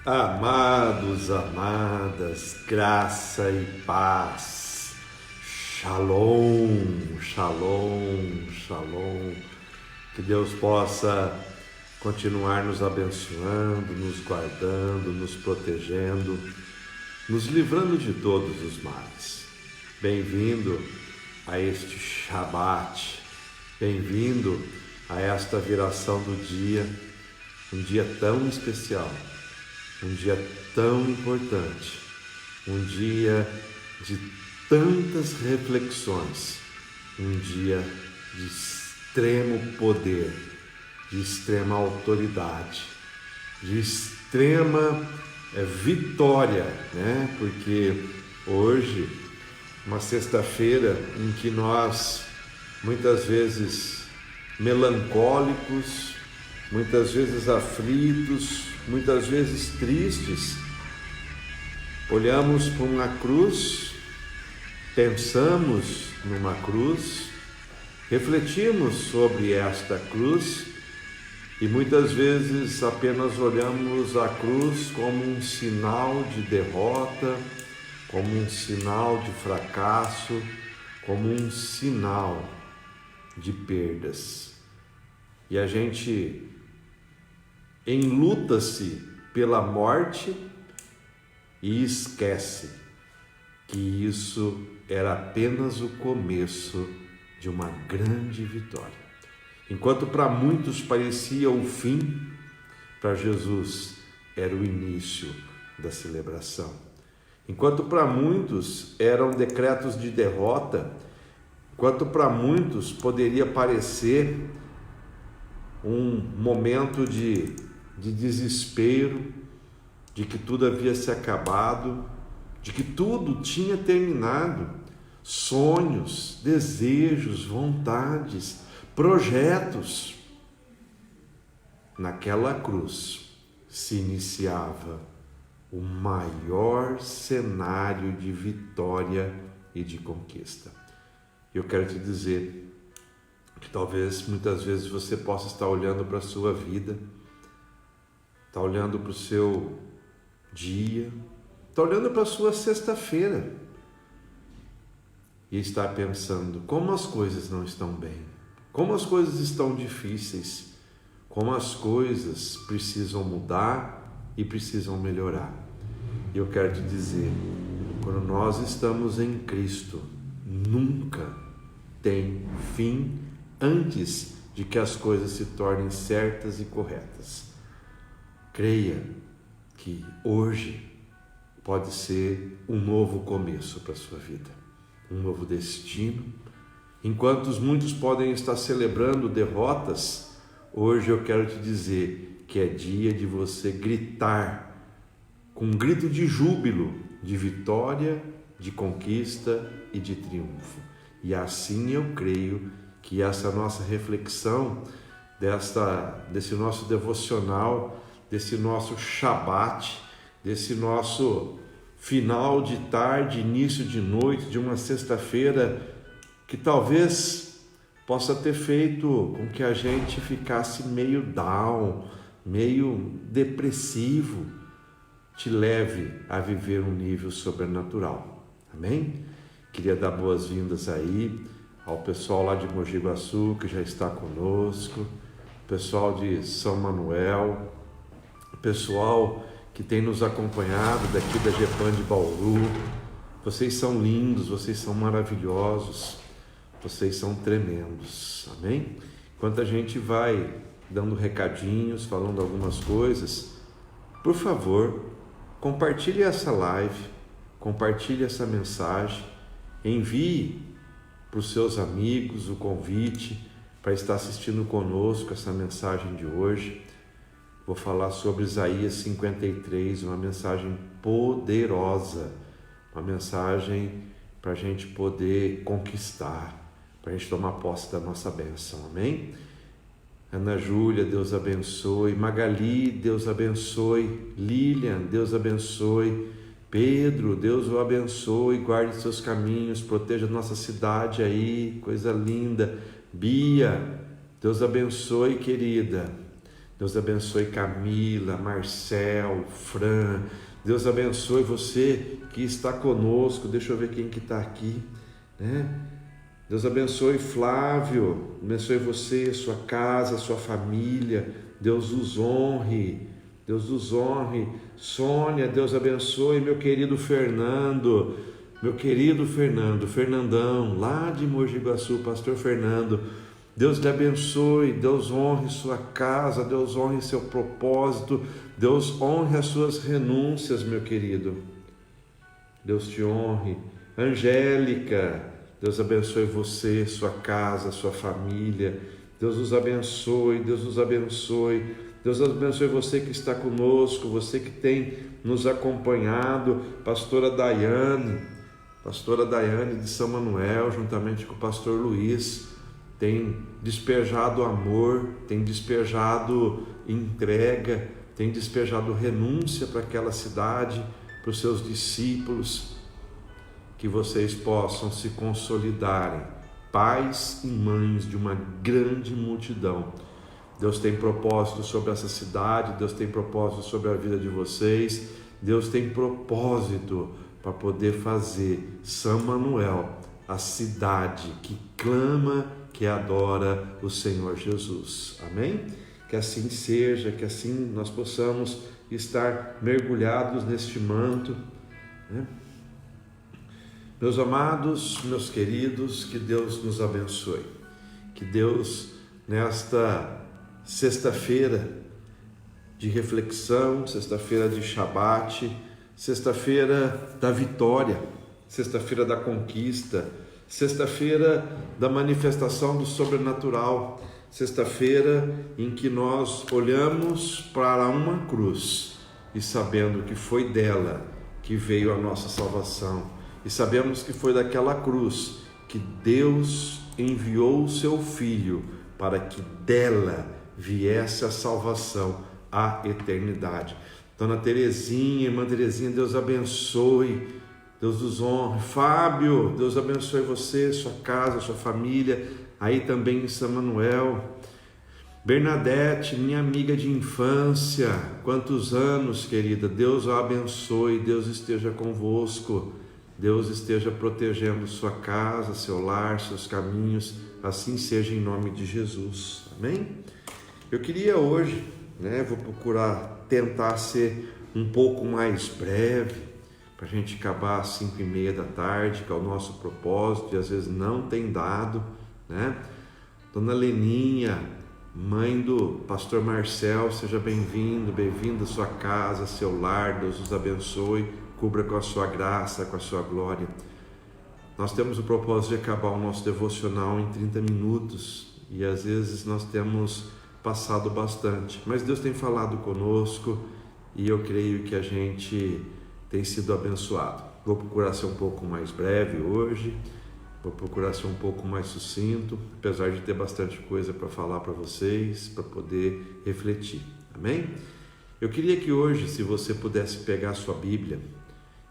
Amados, amadas, graça e paz, shalom, shalom, shalom, que Deus possa continuar nos abençoando, nos guardando, nos protegendo, nos livrando de todos os males. Bem-vindo a este Shabat, bem-vindo a esta viração do dia, um dia tão especial, um dia tão importante, um dia de tantas reflexões, um dia de extremo poder, de extrema autoridade, de extrema vitória, né? Porque hoje, uma sexta-feira em que nós, muitas vezes melancólicos, muitas vezes aflitos, muitas vezes tristes, olhamos para uma cruz, pensamos numa cruz, refletimos sobre esta cruz e muitas vezes apenas olhamos a cruz como um sinal de derrota, como um sinal de fracasso, como um sinal de perdas. E a gente enluta-se pela morte e esquece que isso era apenas o começo de uma grande vitória. Enquanto para muitos parecia o fim, para Jesus era o início da celebração. Enquanto para muitos eram decretos de derrota, enquanto para muitos poderia parecer um momento de desespero, de que tudo havia se acabado, de que tudo tinha terminado, sonhos, desejos, vontades, projetos. Naquela cruz se iniciava o maior cenário de vitória e de conquista. Eu quero te dizer que talvez muitas vezes você possa estar olhando para a sua vida, está olhando para o seu dia, está olhando para a sua sexta-feira e está pensando como as coisas não estão bem, como as coisas estão difíceis, como as coisas precisam mudar e precisam melhorar. E eu quero te dizer, quando nós estamos em Cristo, nunca tem fim antes de que as coisas se tornem certas e corretas. Creia que hoje pode ser um novo começo para a sua vida, um novo destino. Enquanto muitos podem estar celebrando derrotas, hoje eu quero te dizer que é dia de você gritar com um grito de júbilo, de vitória, de conquista e de triunfo. E assim eu creio que essa nossa reflexão, desse nosso devocional, desse nosso Shabat, desse nosso final de tarde, início de noite, de uma sexta-feira, que talvez possa ter feito com que a gente ficasse meio down, meio depressivo, te leve a viver um nível sobrenatural. Amém? Queria dar boas-vindas aí ao pessoal lá de Mogi Guaçu, que já está conosco, pessoal de São Manuel, pessoal que tem nos acompanhado daqui da GEPAN de Bauru. Vocês são lindos, vocês são maravilhosos, vocês são tremendos, amém? Enquanto a gente vai dando recadinhos, falando algumas coisas, por favor, compartilhe essa live, compartilhe essa mensagem, envie para os seus amigos o convite para estar assistindo conosco essa mensagem de hoje. Vou falar sobre Isaías 53, uma mensagem poderosa, uma mensagem para a gente poder conquistar, para a gente tomar posse da nossa bênção, amém? Ana Júlia, Deus abençoe. Magali, Deus abençoe. Lilian, Deus abençoe. Pedro, Deus o abençoe, guarde seus caminhos, proteja a nossa cidade aí, coisa linda. Bia, Deus abençoe, querida. Deus abençoe Camila, Marcel, Fran. Deus abençoe você que está conosco. Deixa eu ver quem que está aqui, né? Deus abençoe Flávio, abençoe você, sua casa, sua família. Deus os honre, Deus os honre. Sônia, Deus abençoe meu querido Fernando, Fernandão, lá de Mogi Guaçu, pastor Fernando. Deus te abençoe, Deus honre sua casa, Deus honre seu propósito, Deus honre as suas renúncias, meu querido. Deus te honre. Angélica, Deus abençoe você, sua casa, sua família. Deus os abençoe, Deus os abençoe. Deus abençoe você que está conosco, você que tem nos acompanhado. Pastora Daiane de São Manuel, juntamente com o pastor Luiz, tem despejado amor, tem despejado entrega, tem despejado renúncia para aquela cidade, para os seus discípulos, que vocês possam se consolidarem, pais e mães de uma grande multidão. Deus tem propósito sobre essa cidade, Deus tem propósito sobre a vida de vocês, Deus tem propósito para poder fazer São Manuel a cidade que clama, que adora o Senhor Jesus. Amém? Que assim seja, que assim nós possamos estar mergulhados neste manto, né? Meus amados, meus queridos, que Deus nos abençoe. Que Deus, nesta sexta-feira de reflexão, sexta-feira de Shabat, sexta-feira da vitória, sexta-feira da conquista, sexta-feira da manifestação do sobrenatural, sexta-feira em que nós olhamos para uma cruz e sabendo que foi dela que veio a nossa salvação, e sabemos que foi daquela cruz que Deus enviou o seu Filho para que dela viesse a salvação, a eternidade. Dona Terezinha, irmã Terezinha, Deus abençoe, Deus os honre. Fábio, Deus abençoe você, sua casa, sua família, aí também em São Manuel. Bernadette, minha amiga de infância, quantos anos, querida, Deus a abençoe, Deus esteja convosco, Deus esteja protegendo sua casa, seu lar, seus caminhos, assim seja em nome de Jesus, amém? Eu queria hoje, vou procurar tentar ser um pouco mais breve, para a gente acabar às 5:30 da tarde, que é o nosso propósito, e às vezes não tem dado, né? Dona Leninha, mãe do pastor Marcel, seja bem-vindo, bem-vinda à sua casa, seu lar, Deus os abençoe, cubra com a sua graça, com a sua glória. Nós temos o propósito de acabar o nosso devocional em 30 minutos e às vezes nós temos passado bastante, mas Deus tem falado conosco e eu creio que a gente tem sido abençoado. Vou procurar ser um pouco mais breve hoje, vou procurar ser um pouco mais sucinto, apesar de ter bastante coisa para falar para vocês, para poder refletir, amém? Eu queria que hoje, se você pudesse pegar a sua Bíblia,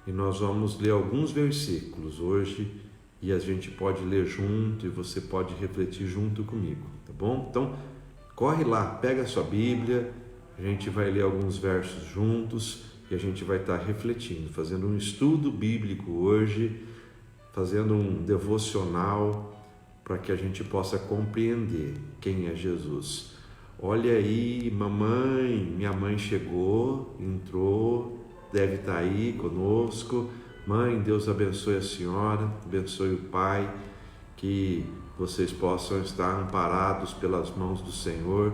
e nós vamos ler alguns versículos hoje, e a gente pode ler junto, e você pode refletir junto comigo, tá bom? Então, corre lá, pega a sua Bíblia, a gente vai ler alguns versos juntos, e a gente vai estar refletindo, fazendo um estudo bíblico hoje, fazendo um devocional, para que a gente possa compreender quem é Jesus. Olha aí, mamãe, minha mãe chegou, entrou, deve estar aí conosco. Mãe, Deus abençoe a senhora, abençoe o pai, que vocês possam estar amparados pelas mãos do Senhor,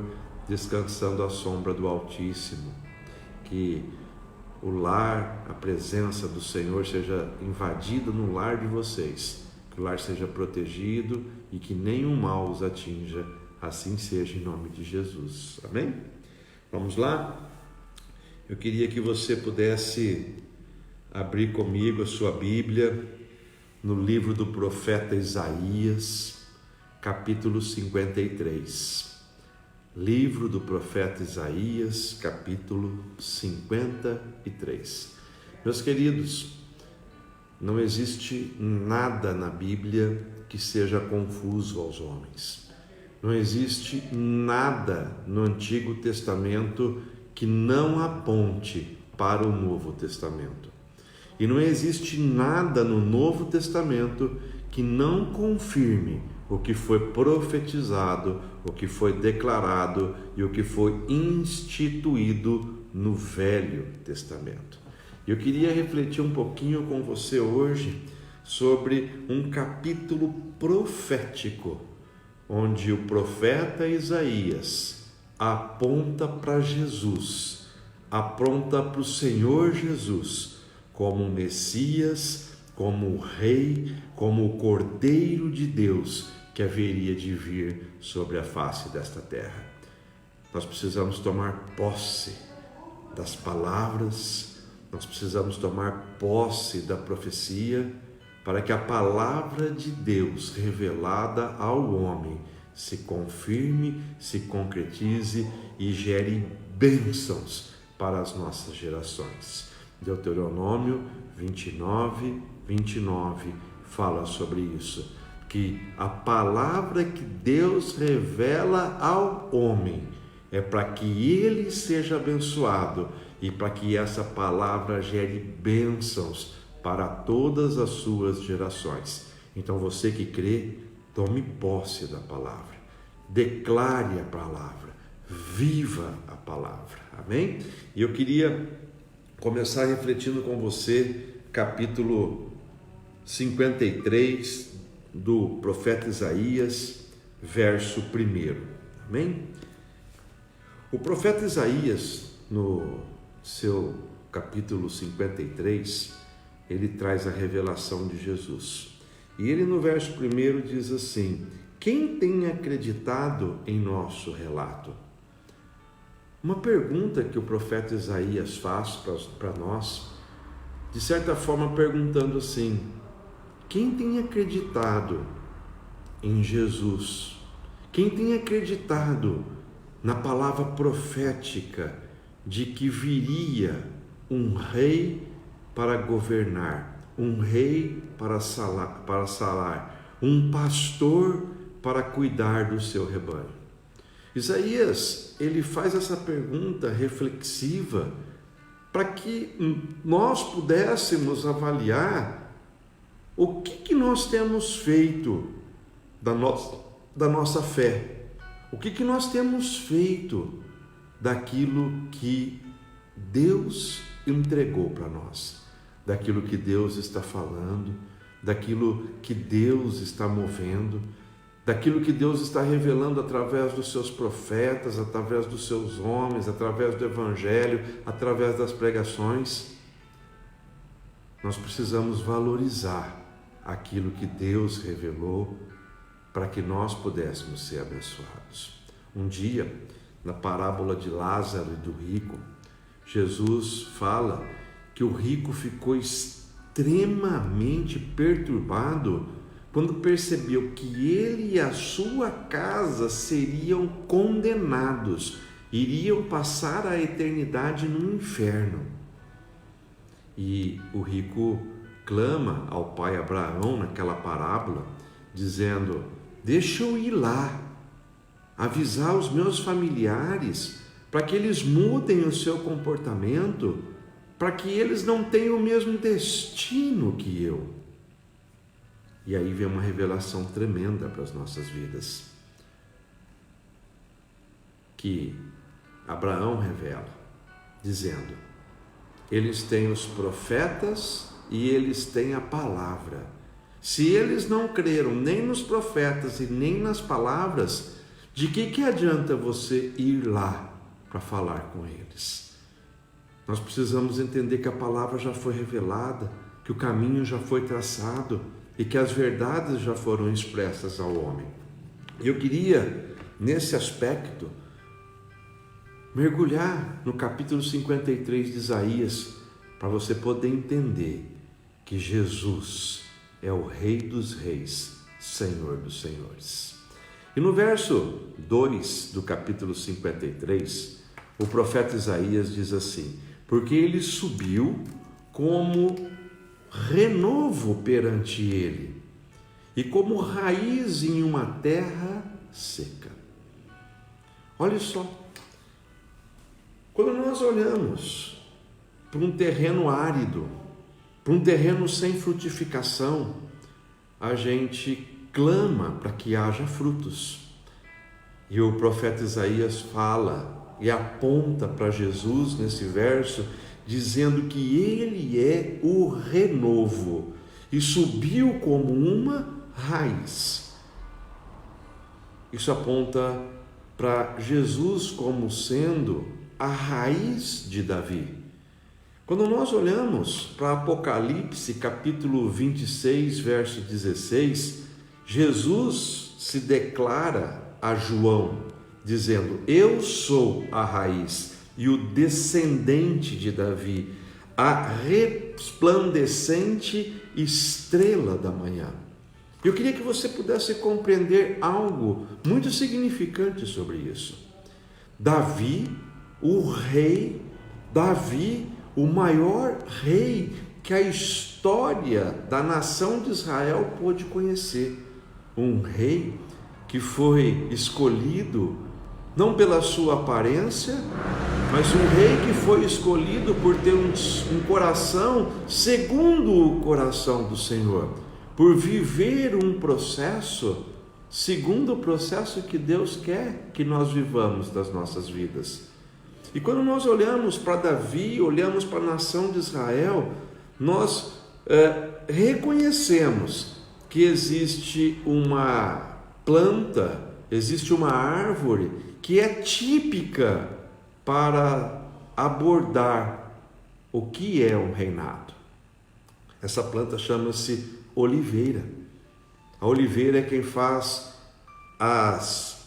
descansando à sombra do Altíssimo. Que o lar, a presença do Senhor seja invadida no lar de vocês, que o lar seja protegido e que nenhum mal os atinja, assim seja em nome de Jesus, amém? Vamos lá? Eu queria que você pudesse abrir comigo a sua Bíblia no livro do profeta Isaías, capítulo 53. Livro do profeta Isaías, capítulo 53. Meus queridos, não existe nada na Bíblia que seja confuso aos homens. Não existe nada no Antigo Testamento que não aponte para o Novo Testamento. E não existe nada no Novo Testamento que não confirme o que foi profetizado, o que foi declarado e o que foi instituído no Velho Testamento. Eu queria refletir um pouquinho com você hoje sobre um capítulo profético, onde o profeta Isaías aponta para Jesus, aponta para o Senhor Jesus como o Messias, como o Rei, como o Cordeiro de Deus que haveria de vir sobre a face desta terra. Nós precisamos tomar posse das palavras, nós precisamos tomar posse da profecia, para que a palavra de Deus revelada ao homem se confirme, se concretize e gere bênçãos para as nossas gerações. Deuteronômio 29, 29 fala sobre isso, que a palavra que Deus revela ao homem é para que ele seja abençoado e para que essa palavra gere bênçãos para todas as suas gerações. Então você que crê, tome posse da palavra, declare a palavra, viva a palavra, amém? E eu queria começar refletindo com você capítulo 53 do profeta Isaías, verso 1, amém? O profeta Isaías, no seu capítulo 53, ele traz a revelação de Jesus. E ele no verso 1 diz assim: quem tem acreditado em nosso relato? Uma pergunta que o profeta Isaías faz para nós, de certa forma perguntando assim: quem tem acreditado em Jesus? Quem tem acreditado na palavra profética de que viria um rei para governar, um rei para salar, um pastor para cuidar do seu rebanho? Isaías, ele faz essa pergunta reflexiva para que nós pudéssemos avaliar o que nós temos feito da nossa fé, o que nós temos feito daquilo que Deus entregou para nós, daquilo que Deus está falando, daquilo que Deus está movendo, daquilo que Deus está revelando através dos seus profetas, através dos seus homens, através do Evangelho, através das pregações. Nós precisamos valorizar aquilo que Deus revelou para que nós pudéssemos ser abençoados. Um dia, na parábola de Lázaro e do rico, Jesus fala que o rico ficou extremamente perturbado quando percebeu que ele e a sua casa seriam condenados, iriam passar a eternidade no inferno. E o rico clama ao pai Abraão naquela parábola, dizendo: deixa eu ir lá, avisar os meus familiares para que eles mudem o seu comportamento, para que eles não tenham o mesmo destino que eu. E aí vem uma revelação tremenda para as nossas vidas, que Abraão revela, dizendo: eles têm os profetas e eles têm a palavra. Se eles não creram nem nos profetas e nem nas palavras, de que adianta você ir lá para falar com eles? Nós precisamos entender que a palavra já foi revelada, que o caminho já foi traçado e que as verdades já foram expressas ao homem. Eu queria, nesse aspecto, mergulhar no capítulo 53 de Isaías, para você poder entender que Jesus é o Rei dos Reis, Senhor dos Senhores. E no verso 2 do capítulo 53, o profeta Isaías diz assim: porque ele subiu como renovo perante ele, e como raiz em uma terra seca. Olha só, quando nós olhamos para um terreno árido, para um terreno sem frutificação, a gente clama para que haja frutos. E o profeta Isaías fala e aponta para Jesus nesse verso, dizendo que ele é o renovo e subiu como uma raiz. Isso aponta para Jesus como sendo a raiz de Davi. Quando nós olhamos para Apocalipse, capítulo 26, verso 16, Jesus se declara a João, dizendo: eu sou a raiz e o descendente de Davi, a resplandecente estrela da manhã. Eu queria que você pudesse compreender algo muito significante sobre isso. Davi, o rei, Davi, o maior rei que a história da nação de Israel pôde conhecer. Um rei que foi escolhido não pela sua aparência, mas um rei que foi escolhido por ter um coração segundo o coração do Senhor, por viver um processo segundo o processo que Deus quer que nós vivamos das nossas vidas. E quando nós olhamos para Davi, olhamos para a nação de Israel, nós reconhecemos que existe uma planta, existe uma árvore que é típica para abordar o que é um reinado. Essa planta chama-se oliveira. A oliveira é quem faz as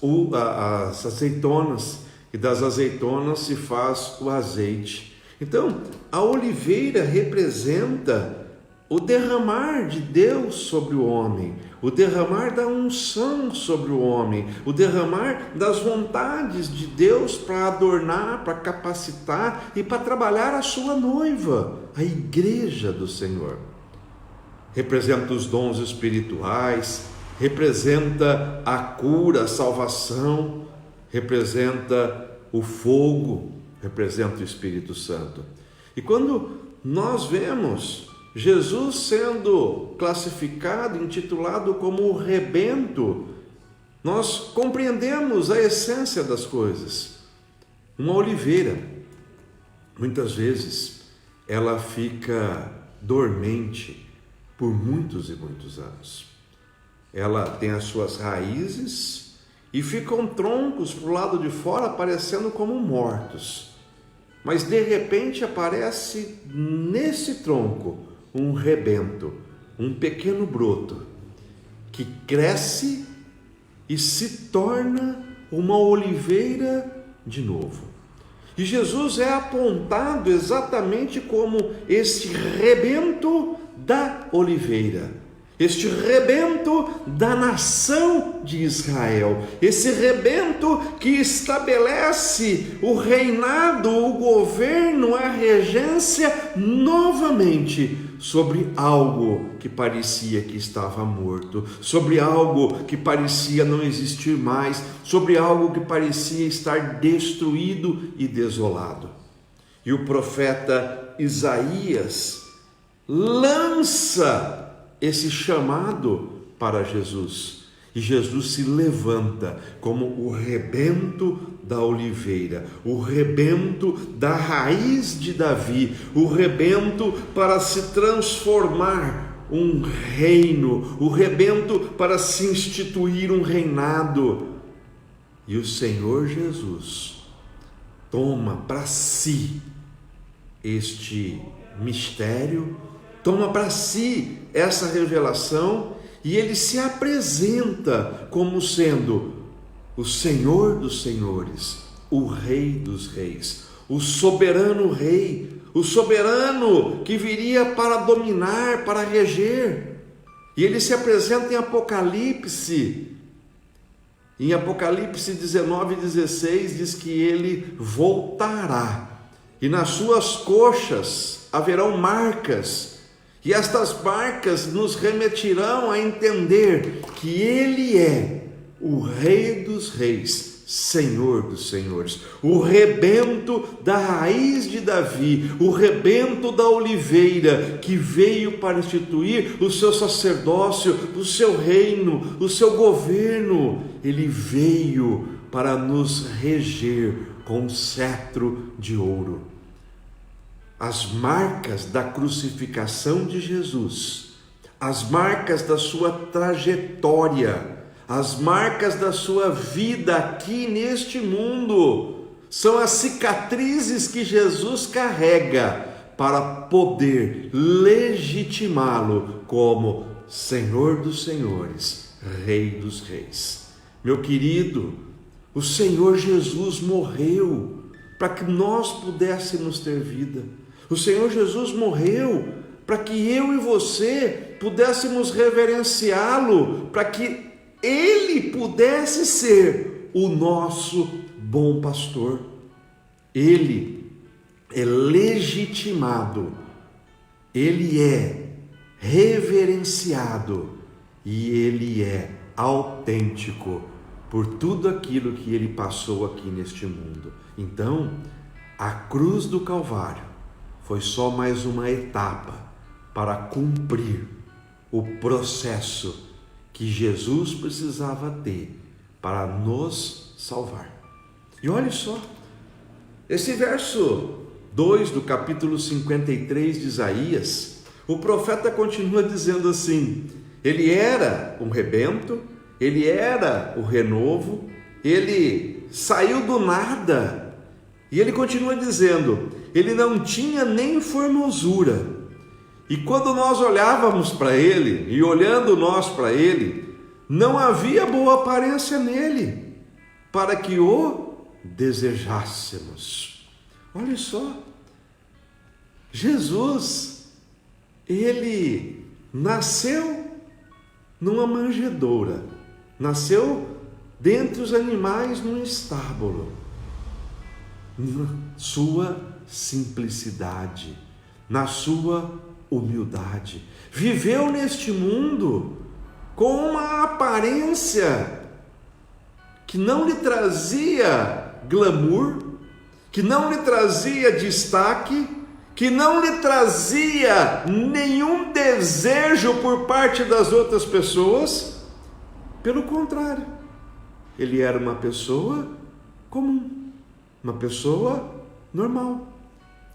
azeitonas, e das azeitonas se faz o azeite. Então, a oliveira representa o derramar de Deus sobre o homem, o derramar da unção sobre o homem, o derramar das vontades de Deus para adornar, para capacitar e para trabalhar a sua noiva, a igreja do Senhor. Representa os dons espirituais, representa a cura, a salvação, representa o fogo, representa o Espírito Santo. E quando nós vemos Jesus sendo classificado, intitulado como o rebento, nós compreendemos a essência das coisas. Uma oliveira, muitas vezes, ela fica dormente por muitos e muitos anos. Ela tem as suas raízes e ficam troncos para o lado de fora parecendo como mortos. Mas de repente aparece nesse tronco um rebento, um pequeno broto, que cresce e se torna uma oliveira de novo. E Jesus é apontado exatamente como este rebento da oliveira, este rebento da nação de Israel, esse rebento que estabelece o reinado, o governo, a regência novamente sobre algo que parecia que estava morto, sobre algo que parecia não existir mais, sobre algo que parecia estar destruído e desolado. E o profeta Isaías lança esse chamado para Jesus, e Jesus se levanta como o rebento da oliveira, o rebento da raiz de Davi, o rebento para se transformar um reino, o rebento para se instituir um reinado. E o Senhor Jesus toma para si este mistério, toma para si essa revelação, e ele se apresenta como sendo o Senhor dos senhores, o Rei dos reis, o soberano rei, o soberano que viria para dominar, para reger. E ele se apresenta em Apocalipse 19:16 diz que ele voltará, e nas suas coxas haverão marcas, e estas marcas nos remeterão a entender que ele é o Rei dos Reis, Senhor dos Senhores, o rebento da raiz de Davi, o rebento da oliveira, que veio para instituir o seu sacerdócio, o seu reino, o seu governo. Ele veio para nos reger com um cetro de ouro. As marcas da crucificação de Jesus, as marcas da sua trajetória, as marcas da sua vida aqui neste mundo, são as cicatrizes que Jesus carrega para poder legitimá-lo como Senhor dos Senhores, Rei dos Reis. Meu querido, o Senhor Jesus morreu para que nós pudéssemos ter vida. O Senhor Jesus morreu para que eu e você pudéssemos reverenciá-lo, para que Ele pudesse ser o nosso bom pastor. Ele é legitimado, Ele é reverenciado e Ele é autêntico por tudo aquilo que Ele passou aqui neste mundo. Então, a cruz do Calvário foi só mais uma etapa para cumprir o processo que Jesus precisava ter para nos salvar. E olhe só, esse verso 2 do capítulo 53 de Isaías, o profeta continua dizendo assim: ele era um rebento, ele era o renovo, ele saiu do nada. E ele continua dizendo, ele não tinha nem formosura. E quando nós olhávamos para ele, e olhando nós para ele, não havia boa aparência nele, para que o desejássemos. Olha só, Jesus, ele nasceu numa manjedoura, nasceu dentre os animais num estábulo, na sua simplicidade, na sua humildade, viveu neste mundo com uma aparência que não lhe trazia glamour, que não lhe trazia destaque, que não lhe trazia nenhum desejo por parte das outras pessoas. Pelo contrário, ele era uma pessoa comum, uma pessoa normal.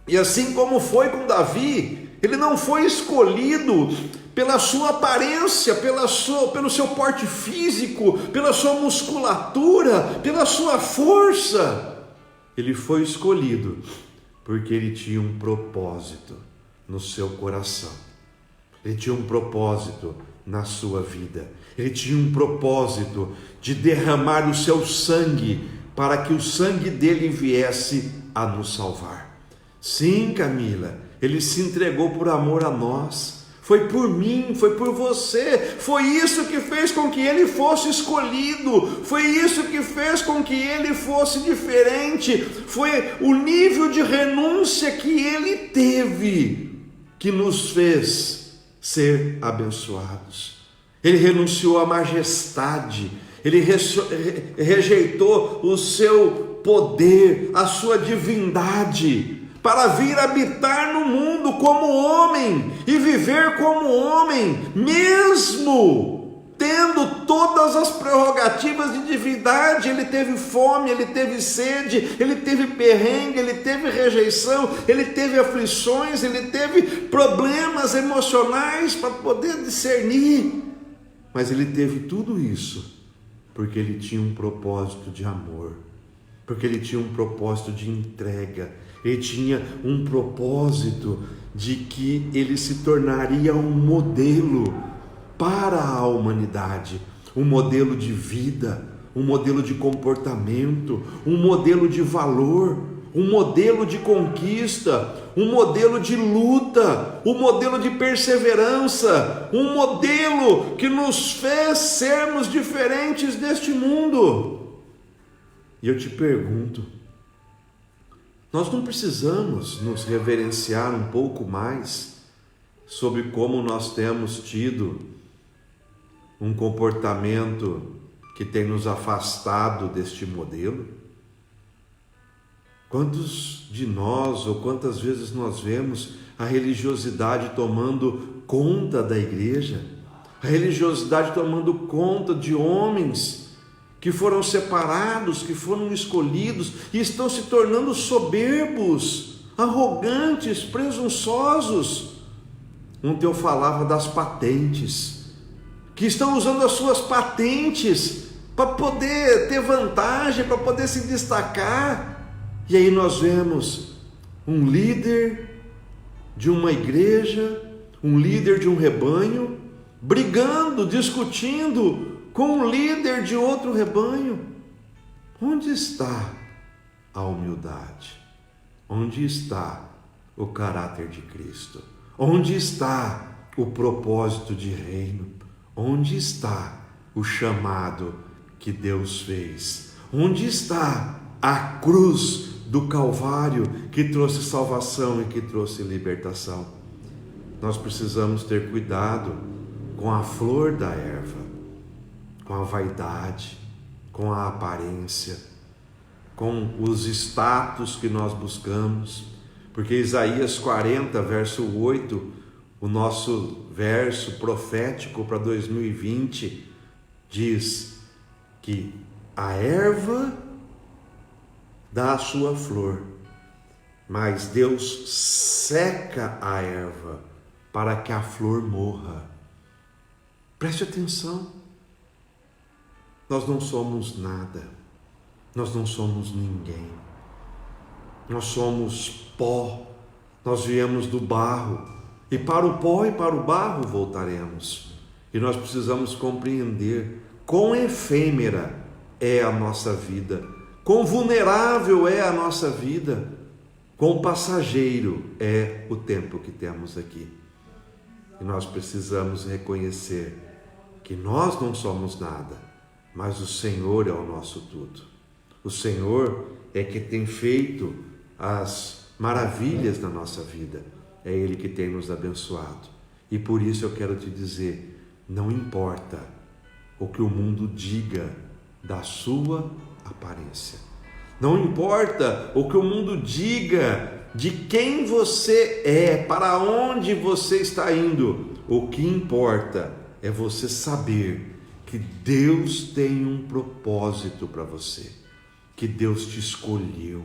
E assim como foi com Davi, ele não foi escolhido pela sua aparência, pelo seu porte físico, pela sua musculatura, pela sua força. Ele foi escolhido porque ele tinha um propósito no seu coração. Ele tinha um propósito na sua vida. Ele tinha um propósito de derramar o seu sangue para que o sangue dele viesse a nos salvar. Sim, Camila, ele se entregou por amor a nós. Foi por mim, foi por você. Foi isso que fez com que ele fosse escolhido. Foi isso que fez com que ele fosse diferente. Foi o nível de renúncia que ele teve que nos fez ser abençoados. Ele renunciou à majestade, ele rejeitou o seu poder, a sua divindade, para vir habitar no mundo como homem e viver como homem, mesmo tendo todas as prerrogativas de divindade. Ele teve fome, ele teve sede, ele teve perrengue, ele teve rejeição, ele teve aflições, ele teve problemas emocionais para poder discernir, mas ele teve tudo isso porque ele tinha um propósito de amor, porque ele tinha um propósito de entrega. Ele tinha um propósito de que ele se tornaria um modelo para a humanidade, um modelo de vida, um modelo de comportamento, um modelo de valor, um modelo de conquista, um modelo de luta, um modelo de perseverança, um modelo que nos fez sermos diferentes deste mundo. E eu te pergunto, nós não precisamos nos reverenciar um pouco mais sobre como nós temos tido um comportamento que tem nos afastado deste modelo? Quantos de nós, ou quantas vezes nós vemos a religiosidade tomando conta da igreja, a religiosidade tomando conta de homens que foram separados, que foram escolhidos e estão se tornando soberbos, arrogantes, presunçosos. Ontem eu falava das patentes, que estão usando as suas patentes para poder ter vantagem, para poder se destacar. E aí nós vemos um líder de uma igreja, um líder de um rebanho, brigando, discutindo com um líder de outro rebanho. Onde está a humildade? Onde está o caráter de Cristo? Onde está o propósito de reino? Onde está o chamado que Deus fez? Onde está a cruz do Calvário que trouxe salvação e que trouxe libertação? Nós precisamos ter cuidado com a flor da erva, com a vaidade, com a aparência, com os status que nós buscamos, porque Isaías 40, verso 8, o nosso verso profético para 2020, diz que a erva dá a sua flor, mas Deus seca a erva para que a flor morra. Preste atenção, nós não somos nada, nós não somos ninguém, nós somos pó, nós viemos do barro, e para o pó e para o barro voltaremos. E nós precisamos compreender quão efêmera é a nossa vida, quão vulnerável é a nossa vida, quão passageiro é o tempo que temos aqui. E nós precisamos reconhecer que nós não somos nada, mas o Senhor é o nosso tudo. O Senhor é que tem feito as maravilhas na nossa vida. É Ele que tem nos abençoado. E por isso eu quero te dizer, não importa o que o mundo diga da sua aparência. Não importa o que o mundo diga de quem você é, para onde você está indo. O que importa é você saber que Deus tem um propósito para você, que Deus te escolheu,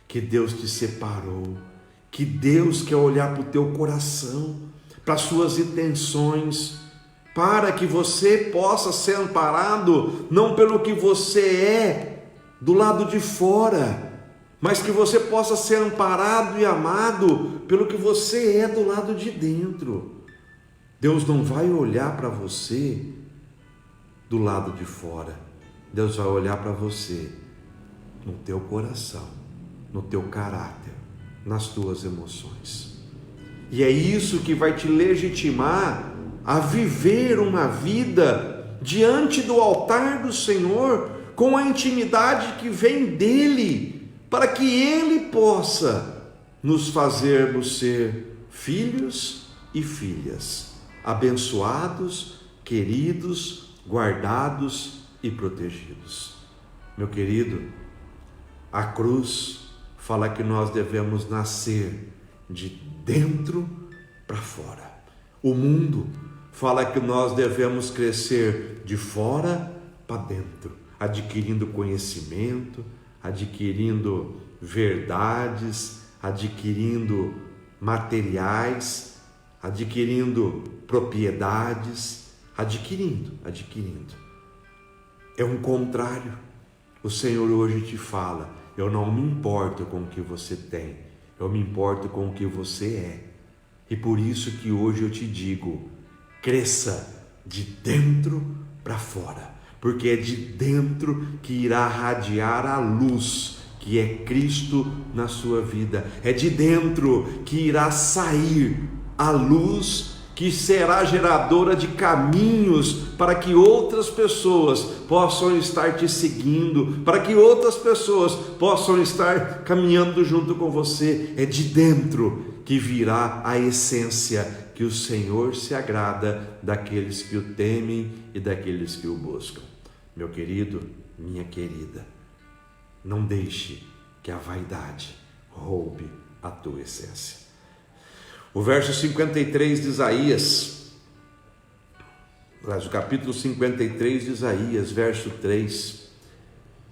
que Deus te separou, que Deus quer olhar para o teu coração, para as suas intenções, para que você possa ser amparado, não pelo que você é do lado de fora, mas que você possa ser amparado e amado pelo que você é do lado de dentro. Deus não vai olhar para você do lado de fora, Deus vai olhar para você no teu coração, no teu caráter, nas tuas emoções. E é isso que vai te legitimar a viver uma vida diante do altar do Senhor, com a intimidade que vem dEle, para que Ele possa nos fazermos ser filhos e filhas, abençoados, queridos, guardados e protegidos. Meu querido, a cruz fala que nós devemos nascer de dentro para fora. O mundo fala que nós devemos crescer de fora para dentro, adquirindo conhecimento, adquirindo verdades, adquirindo materiais, adquirindo propriedades, adquirindo. É um contrário. O Senhor hoje te fala: eu não me importo com o que você tem, eu me importo com o que você é. E por isso que hoje eu te digo, cresça de dentro para fora, porque é de dentro que irá radiar a luz, que é Cristo na sua vida. É de dentro que irá sair a luz, que será geradora de caminhos para que outras pessoas possam estar te seguindo, para que outras pessoas possam estar caminhando junto com você. É de dentro que virá a essência que o Senhor se agrada daqueles que o temem e daqueles que o buscam. Meu querido, minha querida, não deixe que a vaidade roube a tua essência. O verso 53 de Isaías, o capítulo 53 de Isaías, verso 3,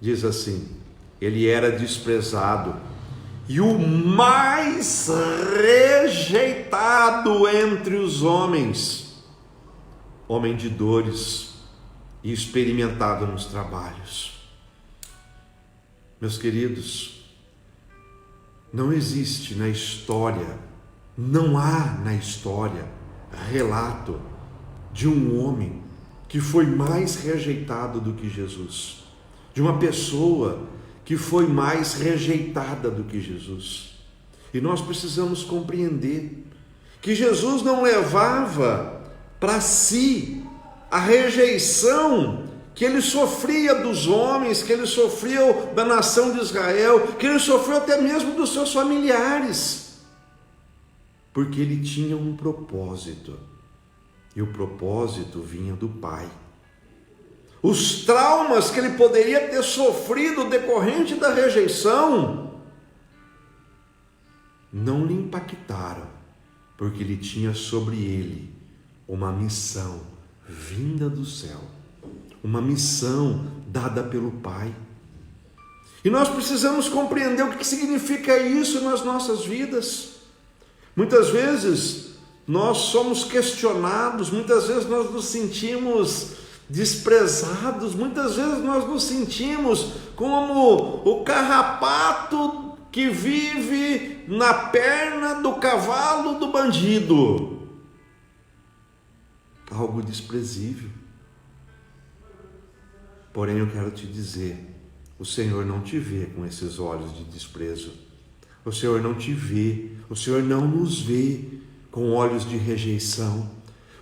diz assim: ele era desprezado e o mais rejeitado entre os homens, homem de dores e experimentado nos trabalhos. Meus queridos, não existe na história, não há na história relato de um homem que foi mais rejeitado do que Jesus, de uma pessoa que foi mais rejeitada do que Jesus. E nós precisamos compreender que Jesus não levava para si a rejeição que ele sofria dos homens, que ele sofreu da nação de Israel, que ele sofreu até mesmo dos seus familiares, porque ele tinha um propósito, e o propósito vinha do Pai. Os traumas que ele poderia ter sofrido decorrente da rejeição não lhe impactaram, porque ele tinha sobre ele uma missão vinda do céu, uma missão dada pelo Pai. E nós precisamos compreender o que significa isso nas nossas vidas. Muitas vezes nós somos questionados, muitas vezes nós nos sentimos desprezados, muitas vezes nós nos sentimos como o carrapato que vive na perna do cavalo do bandido. Algo desprezível. Porém, eu quero te dizer, o Senhor não te vê com esses olhos de desprezo. O Senhor não te vê, o Senhor não nos vê com olhos de rejeição.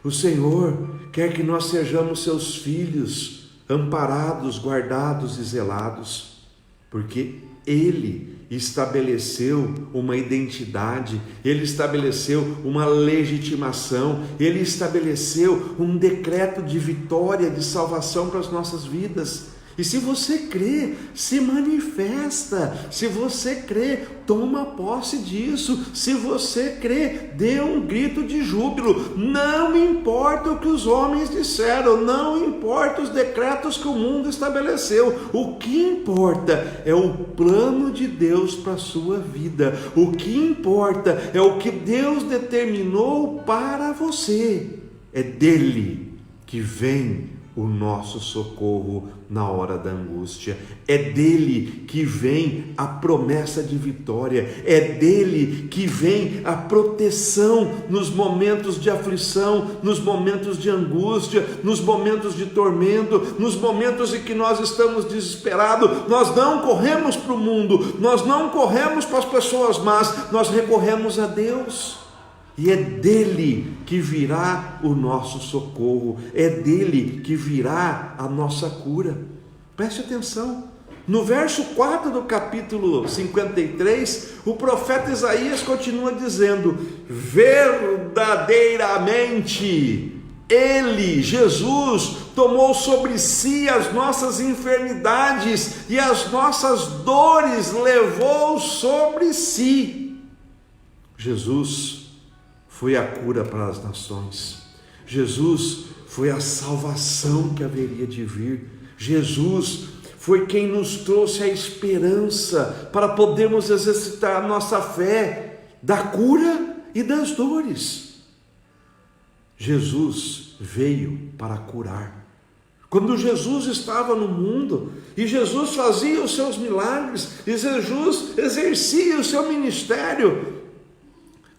O Senhor quer que nós sejamos seus filhos, amparados, guardados e zelados, porque Ele estabeleceu uma identidade, Ele estabeleceu uma legitimação, Ele estabeleceu um decreto de vitória, de salvação para as nossas vidas. E se você crê, se manifesta. Se você crê, toma posse disso. Se você crê, dê um grito de júbilo. Não importa o que os homens disseram, não importa os decretos que o mundo estabeleceu. O que importa é o plano de Deus para a sua vida. O que importa é o que Deus determinou para você. É dele que vem o nosso socorro na hora da angústia. É dele que vem a promessa de vitória. É dele que vem a proteção nos momentos de aflição, nos momentos de angústia, nos momentos de tormento, nos momentos em que nós estamos desesperados. Nós não corremos para o mundo, nós não corremos para as pessoas más, nós recorremos a Deus. E é dele que virá o nosso socorro, é dele que virá a nossa cura. Preste atenção, no verso 4 do capítulo 53, o profeta Isaías continua dizendo: verdadeiramente Ele, Jesus, tomou sobre si as nossas enfermidades e as nossas dores levou sobre si. Jesus foi a cura para as nações. Jesus foi a salvação que haveria de vir. Jesus foi quem nos trouxe a esperança para podermos exercitar a nossa fé da cura e das dores. Jesus veio para curar. Quando Jesus estava no mundo e Jesus fazia os seus milagres e Jesus exercia o seu ministério,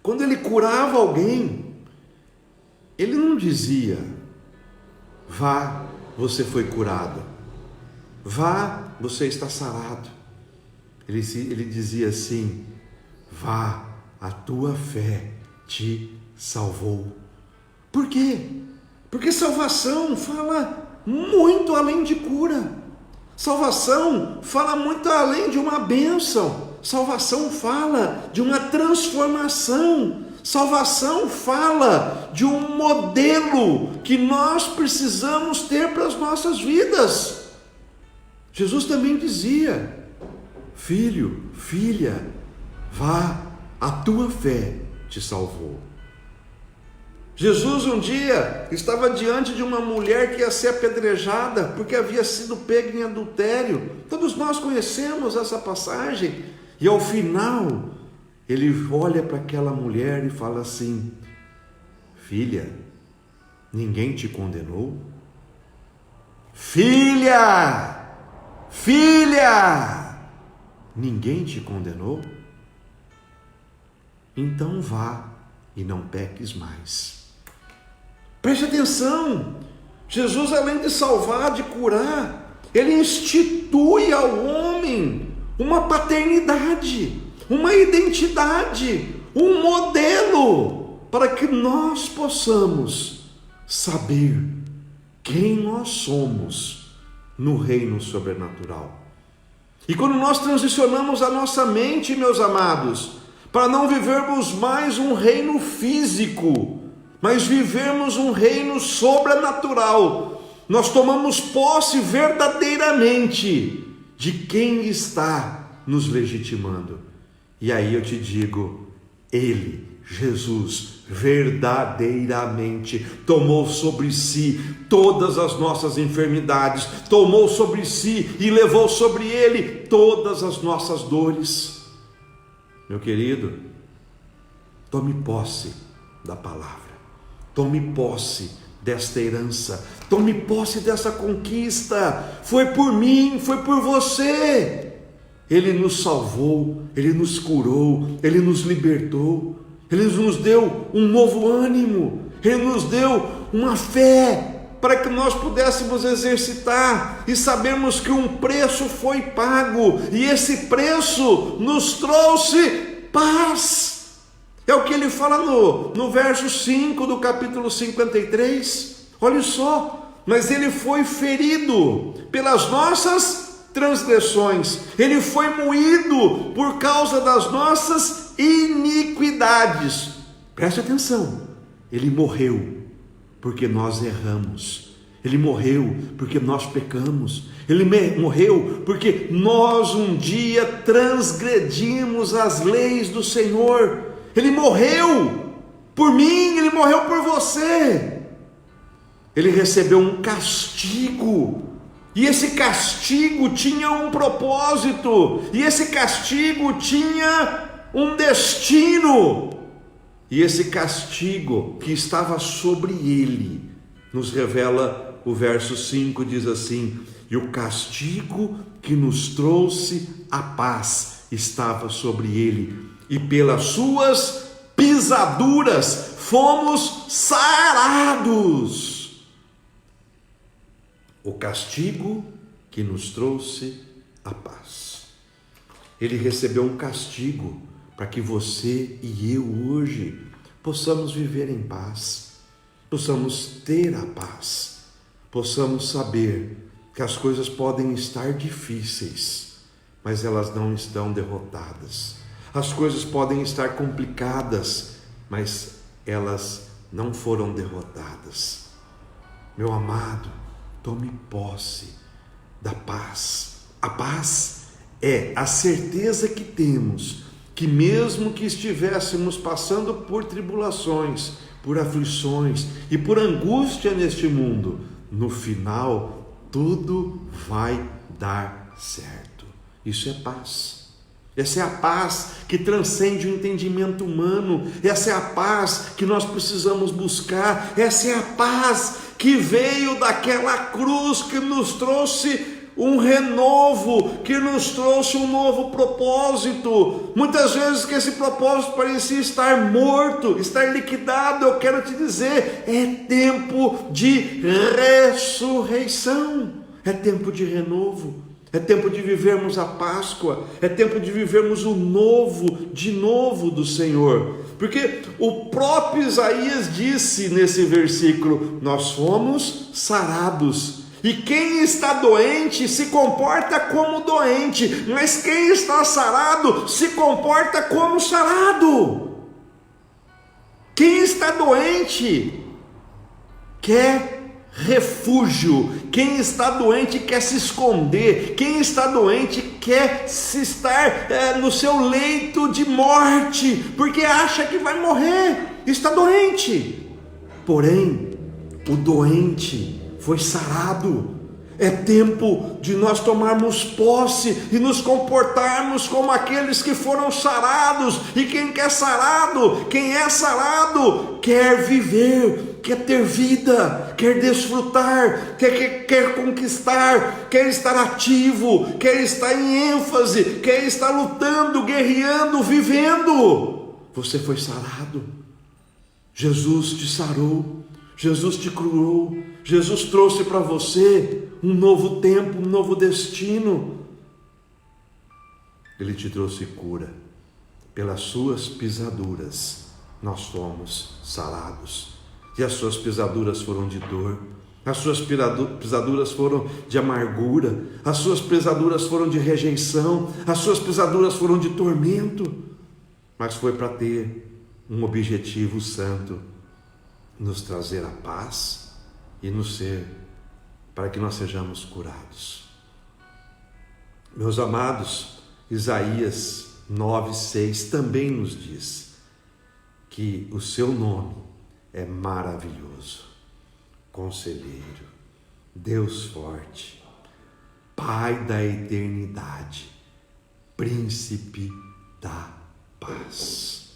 quando ele curava alguém, ele não dizia: vá, você foi curado, vá, você está sarado. Ele dizia assim: vá, a tua fé te salvou. Por quê? Porque salvação fala muito além de cura. Salvação fala muito além de uma bênção. Salvação fala de uma transformação. Salvação fala de um modelo que nós precisamos ter para as nossas vidas. Jesus também dizia: filho, filha, vá, a tua fé te salvou. Jesus um dia estava diante de uma mulher que ia ser apedrejada porque havia sido pega em adultério. Todos nós conhecemos essa passagem. E ao final, ele olha para aquela mulher e fala assim: filha, ninguém te condenou? Filha, filha, ninguém te condenou? Então vá e não peques mais. Preste atenção, Jesus, além de salvar, de curar, ele institui ao homem uma paternidade, uma identidade, um modelo, para que nós possamos saber quem nós somos no reino sobrenatural. E quando nós transicionamos a nossa mente, meus amados, para não vivermos mais um reino físico, mas vivermos um reino sobrenatural, nós tomamos posse verdadeiramente de quem está nos legitimando. E aí eu te digo, ele, Jesus, verdadeiramente tomou sobre si todas as nossas enfermidades, tomou sobre si e levou sobre ele todas as nossas dores. Meu querido, tome posse da palavra, tome posse desta herança, tome posse dessa conquista. Foi por mim, foi por você. Ele nos salvou, ele nos curou, ele nos libertou, ele nos deu um novo ânimo, ele nos deu uma fé para que nós pudéssemos exercitar e sabermos que um preço foi pago, e esse preço nos trouxe paz. É o que ele fala no verso 5 do capítulo 53. Olha só: mas ele foi ferido pelas nossas transgressões, ele foi moído por causa das nossas iniquidades. Preste atenção, ele morreu porque nós erramos, ele morreu porque nós pecamos, ele morreu porque nós um dia transgredimos as leis do Senhor. Ele morreu por mim, ele morreu por você. Ele recebeu um castigo, e esse castigo tinha um propósito, e esse castigo tinha um destino. E esse castigo que estava sobre ele, nos revela o verso 5, diz assim: e o castigo que nos trouxe a paz estava sobre ele, e pelas suas pisaduras fomos sarados. O castigo que nos trouxe a paz. Ele recebeu um castigo para que você e eu hoje possamos viver em paz, possamos ter a paz, possamos saber que as coisas podem estar difíceis, mas elas não estão derrotadas. As coisas podem estar complicadas, mas elas não foram derrotadas. Meu amado, tome posse da paz. A paz é a certeza que temos que mesmo que estivéssemos passando por tribulações, por aflições e por angústia neste mundo, no final tudo vai dar certo. Isso é paz. Essa é a paz que transcende o entendimento humano. Essa é a paz que nós precisamos buscar. Essa é a paz que veio daquela cruz, que nos trouxe um renovo, que nos trouxe um novo propósito. Muitas vezes que esse propósito parecia estar morto, estar liquidado, eu quero te dizer, é tempo de ressurreição, é tempo de renovo. É tempo de vivermos a Páscoa, é tempo de vivermos o novo, de novo do Senhor. Porque o próprio Isaías disse nesse versículo: nós fomos sarados. E quem está doente se comporta como doente, mas quem está sarado se comporta como sarado. Quem está doente quer refúgio, Quem está doente quer se esconder. Quem está doente quer se estar no seu leito de morte, porque acha que vai morrer, está doente. Porém, o doente foi sarado. É tempo de nós tomarmos posse e nos comportarmos como aqueles que foram sarados. E quem quer sarado, quem é sarado, quer viver, quer ter vida, quer desfrutar, quer conquistar, quer estar ativo, quer estar em ênfase, quer estar lutando, guerreando, vivendo. Você foi sarado. Jesus te sarou. Jesus te curou. Jesus trouxe para você um novo tempo, um novo destino. Ele te trouxe cura. Pelas suas pisaduras nós fomos sarados. E as suas pisaduras foram de dor. As suas pisaduras foram de amargura. As suas pisaduras foram de rejeição. As suas pisaduras foram de tormento. Mas foi para ter um objetivo santo: nos trazer a paz e para que nós sejamos curados. Meus amados, Isaías 9:6 também nos diz que o seu nome é maravilhoso, Conselheiro, Deus forte, Pai da eternidade, Príncipe da paz.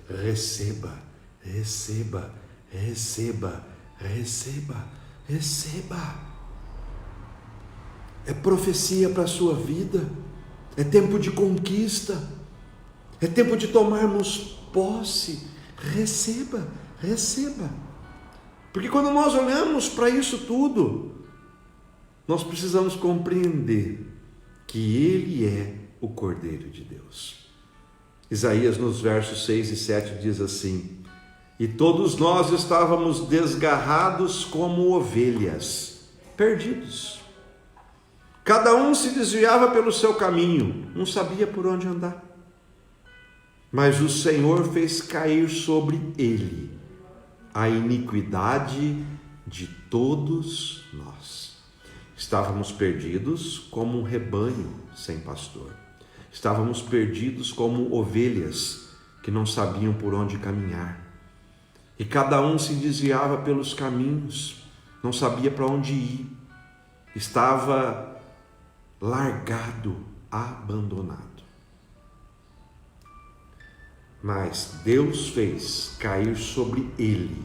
Receba, receba, receba, receba, receba. É profecia para a sua vida. É tempo de conquista. É tempo de tomarmos posse. Receba, receba. Porque quando nós olhamos para isso tudo, nós precisamos compreender que Ele é o Cordeiro de Deus. Isaías, nos versos 6 e 7, diz assim: e todos nós estávamos desgarrados como ovelhas, perdidos. Cada um se desviava pelo seu caminho, não sabia por onde andar. Mas o Senhor fez cair sobre ele a iniquidade de todos nós. Estávamos perdidos como um rebanho sem pastor. Estávamos perdidos como ovelhas que não sabiam por onde caminhar. E cada um se desviava pelos caminhos, não sabia para onde ir, estava largado, abandonado. Mas Deus fez cair sobre ele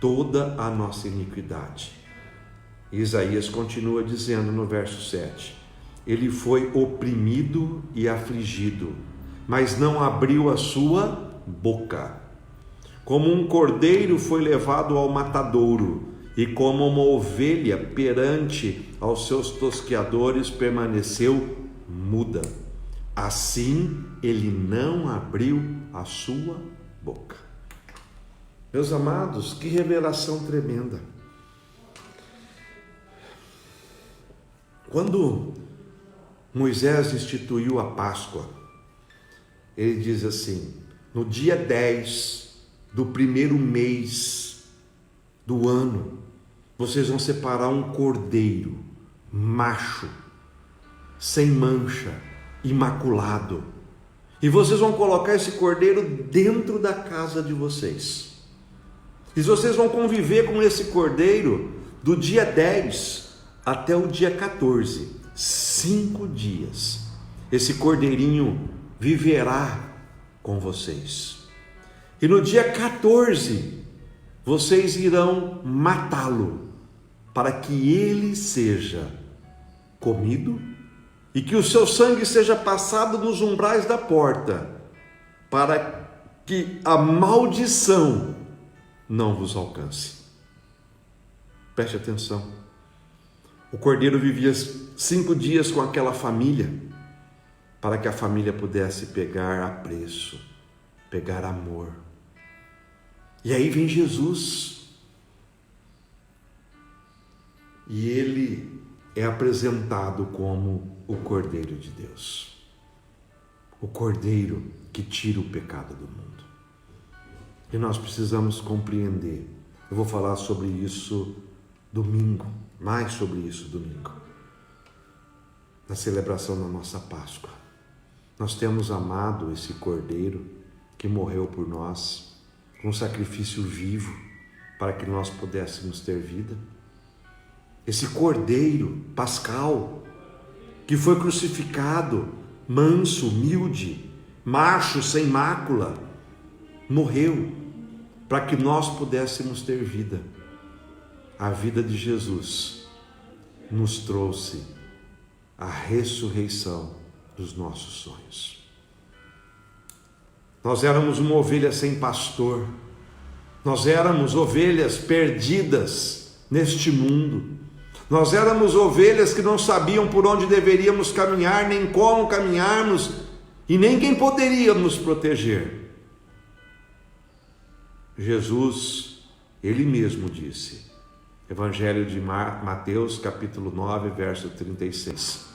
toda a nossa iniquidade. E Isaías continua dizendo no verso 7: ele foi oprimido e afligido, mas não abriu a sua boca. Como um cordeiro foi levado ao matadouro, e como uma ovelha perante aos seus tosqueadores permaneceu muda. Assim ele não abriu a sua boca. Meus amados, que revelação tremenda. Quando Moisés instituiu a Páscoa, ele diz assim: no dia 10 do primeiro mês do ano, vocês vão separar um cordeiro macho, sem mancha, imaculado, e vocês vão colocar esse cordeiro dentro da casa de vocês, e vocês vão conviver com esse cordeiro do dia 10 até o dia 14, 5 dias. Esse cordeirinho viverá com vocês. E no dia 14, vocês irão matá-lo, para que ele seja comido e que o seu sangue seja passado nos umbrais da porta, para que a maldição não vos alcance. Preste atenção. O cordeiro vivia 5 dias com aquela família, para que a família pudesse pegar apreço, pegar amor. E aí vem Jesus, e ele é apresentado como o Cordeiro de Deus, o Cordeiro que tira o pecado do mundo. E nós precisamos compreender. Eu vou falar sobre isso domingo, mais sobre isso domingo, na celebração da nossa Páscoa. Nós temos amado esse Cordeiro que morreu por nós, um sacrifício vivo para que nós pudéssemos ter vida. Esse Cordeiro pascal que foi crucificado, manso, humilde, macho, sem mácula, morreu para que nós pudéssemos ter vida. A vida de Jesus nos trouxe a ressurreição dos nossos sonhos. Nós éramos uma ovelha sem pastor, nós éramos ovelhas perdidas neste mundo, nós éramos ovelhas que não sabiam por onde deveríamos caminhar, nem como caminharmos, e nem quem poderia nos proteger. Jesus, Ele mesmo disse, Evangelho de Mateus, capítulo 9, verso 36,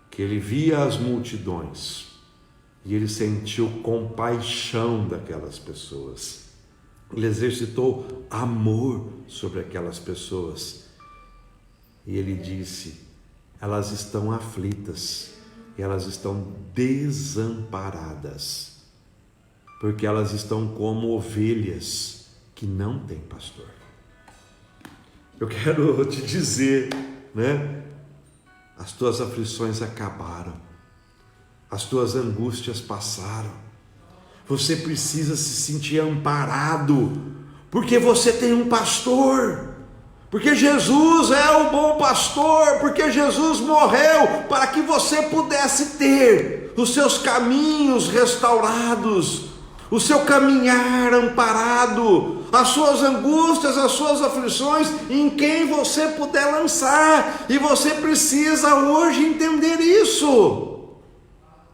que Ele via as multidões e Ele sentiu compaixão daquelas pessoas. Ele exercitou amor sobre aquelas pessoas. E Ele disse, elas estão aflitas, elas estão desamparadas, porque elas estão como ovelhas que não têm pastor. Eu quero te dizer, as tuas aflições acabaram, as tuas angústias passaram. Você precisa se sentir amparado, porque você tem um pastor, porque Jesus é o bom pastor, porque Jesus morreu para que você pudesse ter os seus caminhos restaurados, o seu caminhar amparado, as suas angústias, as suas aflições, em quem você puder lançar, e você precisa hoje entender isso.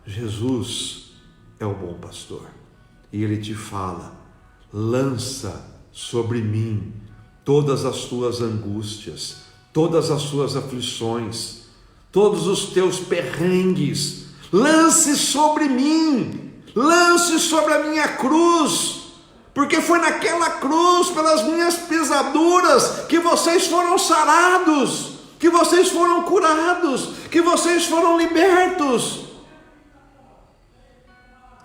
Jesus é o bom pastor, e Ele te fala, lança sobre mim todas as tuas angústias, todas as tuas aflições, todos os teus perrengues, lance sobre mim, lance sobre a minha cruz, porque foi naquela cruz, pelas minhas pisaduras, que vocês foram sarados, que vocês foram curados, que vocês foram libertos.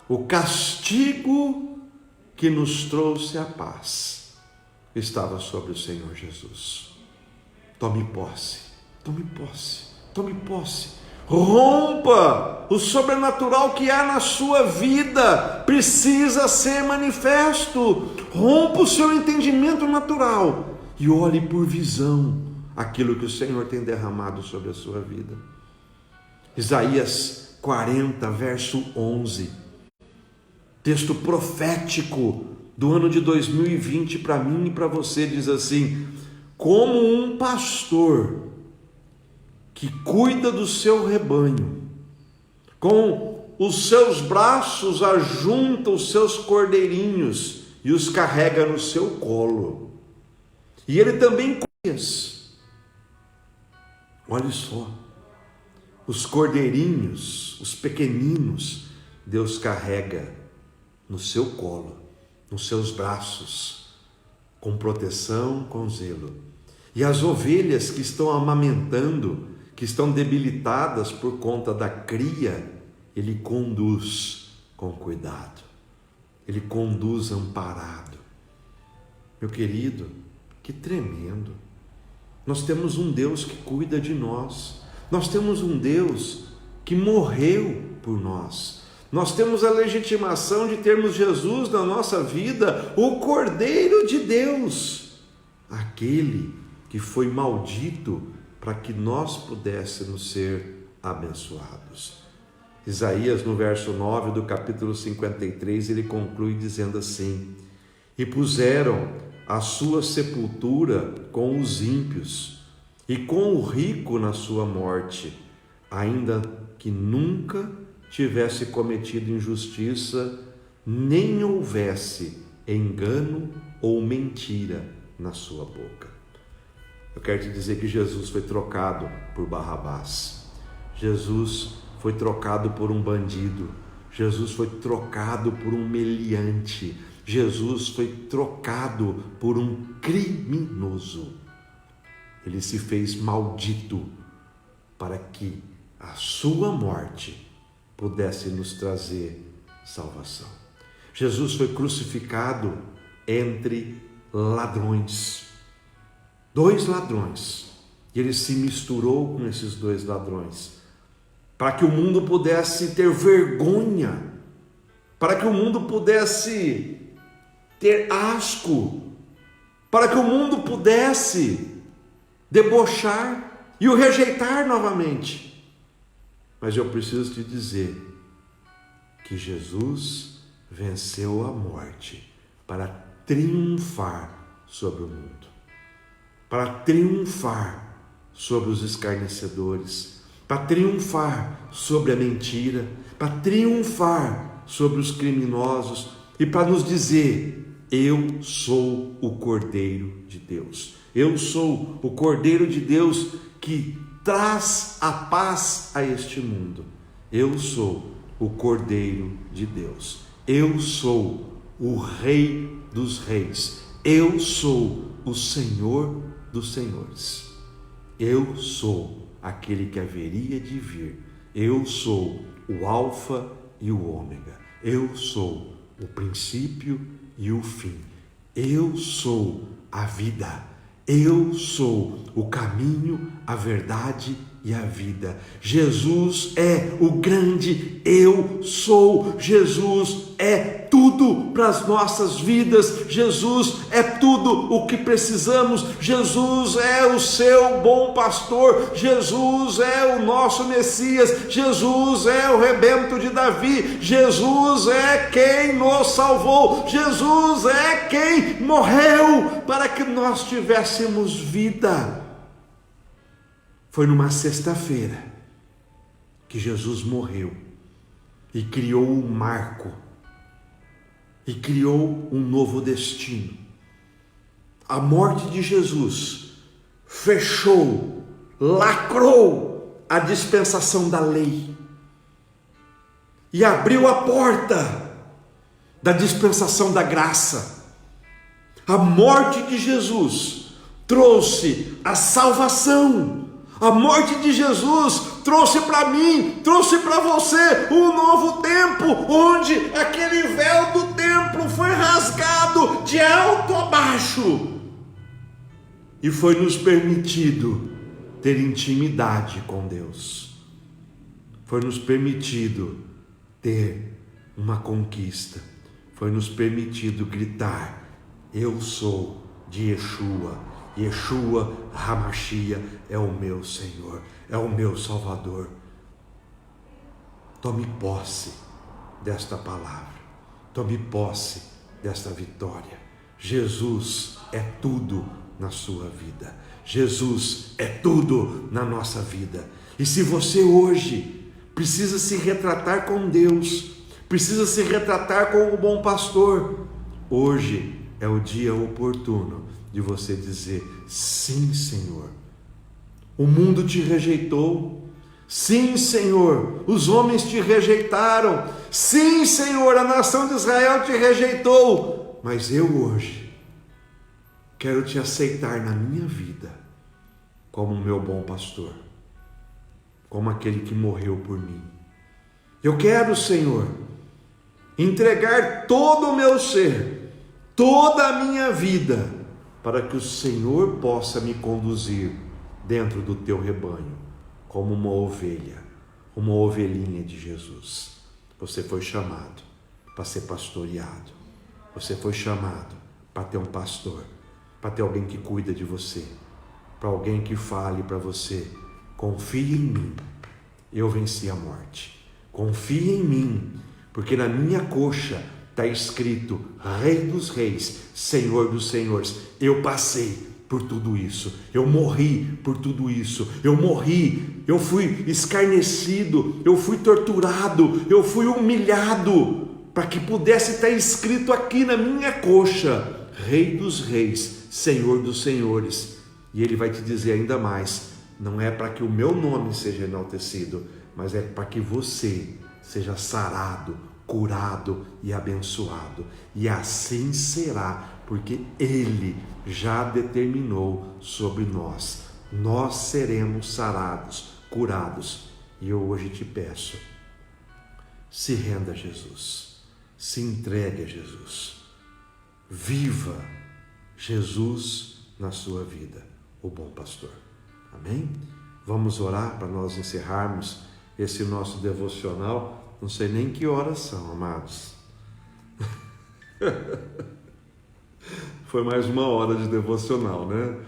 O castigo que nos trouxe a paz estava sobre o Senhor Jesus. Tome posse, tome posse, tome posse. Rompa o sobrenatural que há na sua vida, precisa ser manifesto. Rompa o seu entendimento natural e olhe por visão aquilo que o Senhor tem derramado sobre a sua vida. Isaías 40, verso 11, texto profético do ano de 2020 para mim e para você, diz assim: como um pastor que cuida do seu rebanho, com os seus braços ajunta os seus cordeirinhos e os carrega no seu colo, e ele também conhece. Olha só, os cordeirinhos, os pequeninos, Deus carrega no seu colo, nos seus braços, com proteção, com zelo. E as ovelhas que estão amamentando, que estão debilitadas por conta da cria, Ele conduz com cuidado, Ele conduz amparado. Meu querido, que tremendo! Nós temos um Deus que cuida de nós, nós temos um Deus que morreu por nós, nós temos a legitimação de termos Jesus na nossa vida, o Cordeiro de Deus, aquele que foi maldito para que nós pudéssemos ser abençoados. Isaías, no verso 9 do capítulo 53, ele conclui dizendo assim: e puseram a sua sepultura com os ímpios, e com o rico na sua morte, ainda que nunca tivesse cometido injustiça, nem houvesse engano ou mentira na sua boca. Eu quero te dizer que Jesus foi trocado por Barrabás, Jesus foi trocado por um bandido, Jesus foi trocado por um meliante, Jesus foi trocado por um criminoso. ele se fez maldito para que a sua morte pudesse nos trazer salvação. Jesus foi crucificado entre ladrões, 2 ladrões, e ele se misturou com esses 2 ladrões, para que o mundo pudesse ter vergonha, para que o mundo pudesse ter asco, para que o mundo pudesse debochar e o rejeitar novamente. Mas eu preciso te dizer que Jesus venceu a morte para triunfar sobre o mundo, para triunfar sobre os escarnecedores, para triunfar sobre a mentira, para triunfar sobre os criminosos e para nos dizer: eu sou o Cordeiro de Deus, eu sou o Cordeiro de Deus que traz a paz a este mundo, eu sou o Cordeiro de Deus, eu sou o Rei dos Reis, eu sou o Senhor dos Senhores, eu sou aquele que haveria de vir, eu sou o Alfa e o Ômega, eu sou o princípio e o fim, eu sou a vida, eu sou o caminho, a verdade e a vida. Jesus é o grande eu sou. Jesus é tudo para as nossas vidas. Jesus é tudo o que precisamos. Jesus é o seu bom pastor. Jesus é o nosso Messias. Jesus é o rebento de Davi. Jesus é quem nos salvou. Jesus é quem morreu para que nós tivéssemos vida. Foi numa sexta-feira que Jesus morreu e criou um marco, e criou um novo destino. A morte de Jesus fechou, lacrou a dispensação da lei e abriu a porta da dispensação da graça. A morte de Jesus trouxe a salvação. A morte de Jesus trouxe para mim, trouxe para você um novo tempo, onde aquele véu do templo foi rasgado de alto a baixo e foi nos permitido ter intimidade com Deus. Foi nos permitido ter uma conquista. Foi nos permitido gritar: eu sou de Yeshua. Yeshua HaMashiach é o meu Senhor, é o meu Salvador. Tome posse desta palavra, tome posse desta vitória. Jesus é tudo na sua vida, Jesus é tudo na nossa vida. E se você hoje precisa se retratar com Deus, precisa se retratar com o bom pastor, hoje é o dia oportuno de você dizer: sim, Senhor, o mundo te rejeitou, sim, Senhor, os homens te rejeitaram, sim, Senhor, a nação de Israel te rejeitou, mas eu hoje quero te aceitar na minha vida como meu bom pastor, como aquele que morreu por mim. Eu quero, Senhor, entregar todo o meu ser, toda a minha vida, para que o Senhor possa me conduzir dentro do teu rebanho, como uma ovelha, uma ovelhinha de Jesus. Você foi chamado para ser pastoreado, você foi chamado para ter um pastor, para ter alguém que cuida de você, para alguém que fale para você: confie em mim, eu venci a morte, confie em mim, porque na minha coxa está escrito Rei dos Reis, Senhor dos Senhores. Eu passei por tudo isso, eu morri por tudo isso, eu morri, eu fui escarnecido, eu fui torturado, eu fui humilhado, para que pudesse estar escrito aqui na minha coxa, Rei dos Reis, Senhor dos Senhores. E ele vai te dizer ainda mais: não é para que o meu nome seja enaltecido, mas é para que você seja sarado, curado e abençoado. E assim será, porque Ele já determinou sobre nós nós seremos sarados, curados. E eu hoje te peço, se renda a Jesus, se entregue a Jesus, viva Jesus na sua vida, o bom pastor. Amém? Vamos orar para nós encerrarmos esse nosso devocional. Não sei nem que horas são, amados. Foi mais uma hora de devocional, né?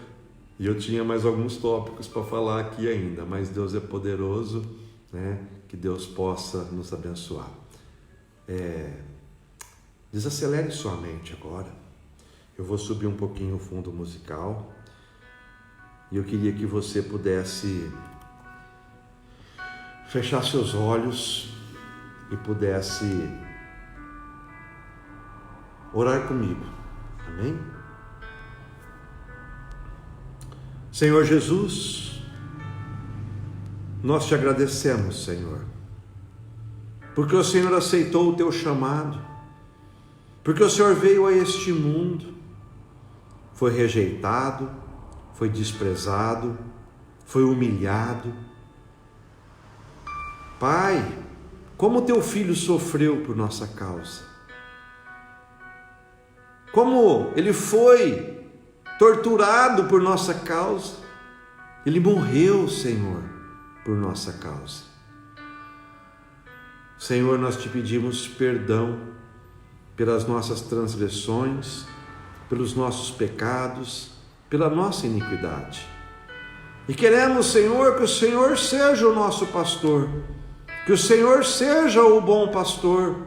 E eu tinha mais alguns tópicos para falar aqui ainda, mas Deus é poderoso, né? Que Deus possa nos abençoar. Desacelere sua mente agora. Eu vou subir um pouquinho o fundo musical e eu queria que você pudesse fechar seus olhos e pudesse orar comigo. Amém? Senhor Jesus, nós te agradecemos, Senhor, porque o Senhor aceitou o teu chamado, porque o Senhor veio a este mundo, foi rejeitado, foi desprezado, foi humilhado. Pai, como teu filho sofreu por nossa causa, como ele foi torturado por nossa causa, ele morreu, Senhor, por nossa causa. Senhor, nós te pedimos perdão pelas nossas transgressões, pelos nossos pecados, pela nossa iniquidade. E queremos, Senhor, que o Senhor seja o nosso pastor, que o Senhor seja o bom pastor,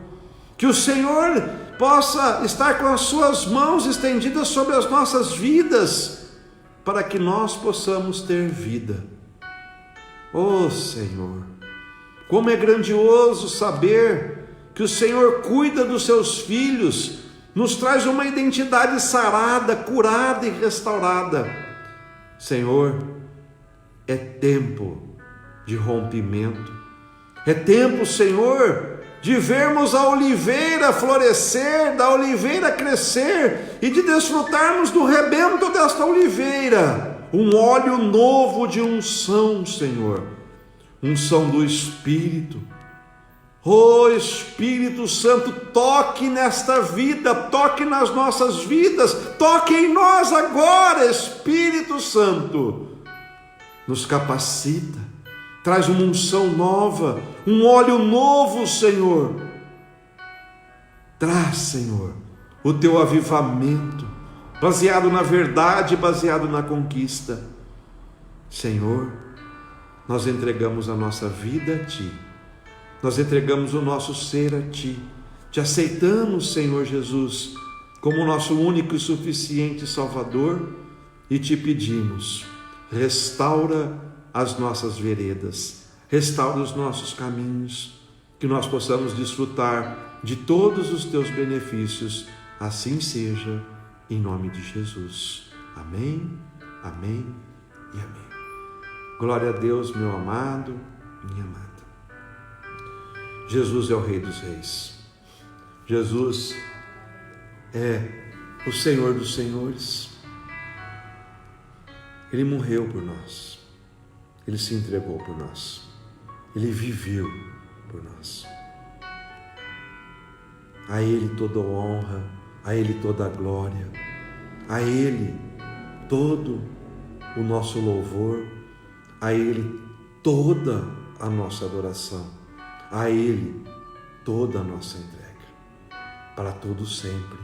que o Senhor possa estar com as suas mãos estendidas sobre as nossas vidas, para que nós possamos ter vida. Oh Senhor, como é grandioso saber que o Senhor cuida dos seus filhos, nos traz uma identidade sarada, curada e restaurada. Senhor, é tempo de rompimento, é tempo, Senhor, de vermos a oliveira florescer, da oliveira crescer e de desfrutarmos do rebento desta oliveira, um óleo novo de unção, Senhor, unção do Espírito. Oh Espírito Santo, toque nesta vida, toque nas nossas vidas, toque em nós agora, Espírito Santo, nos capacita, traz uma unção nova, um óleo novo, Senhor. Traz, Senhor, o teu avivamento, baseado na verdade, baseado na conquista. Senhor, nós entregamos a nossa vida a Ti, nós entregamos o nosso ser a Ti, Te aceitamos, Senhor Jesus, como nosso único e suficiente Salvador e Te pedimos, restaura as nossas veredas, restaura os nossos caminhos, que nós possamos desfrutar de todos os Teus benefícios, assim seja, em nome de Jesus. Amém, amém e amém. Glória a Deus, meu amado, minha amada. Jesus é o Rei dos Reis. Jesus é o Senhor dos Senhores. Ele morreu por nós. Ele se entregou por nós. Ele viveu por nós. A Ele toda a honra, a Ele toda a glória, a Ele todo o nosso louvor, a Ele toda a nossa adoração, a Ele toda a nossa entrega, para todo sempre.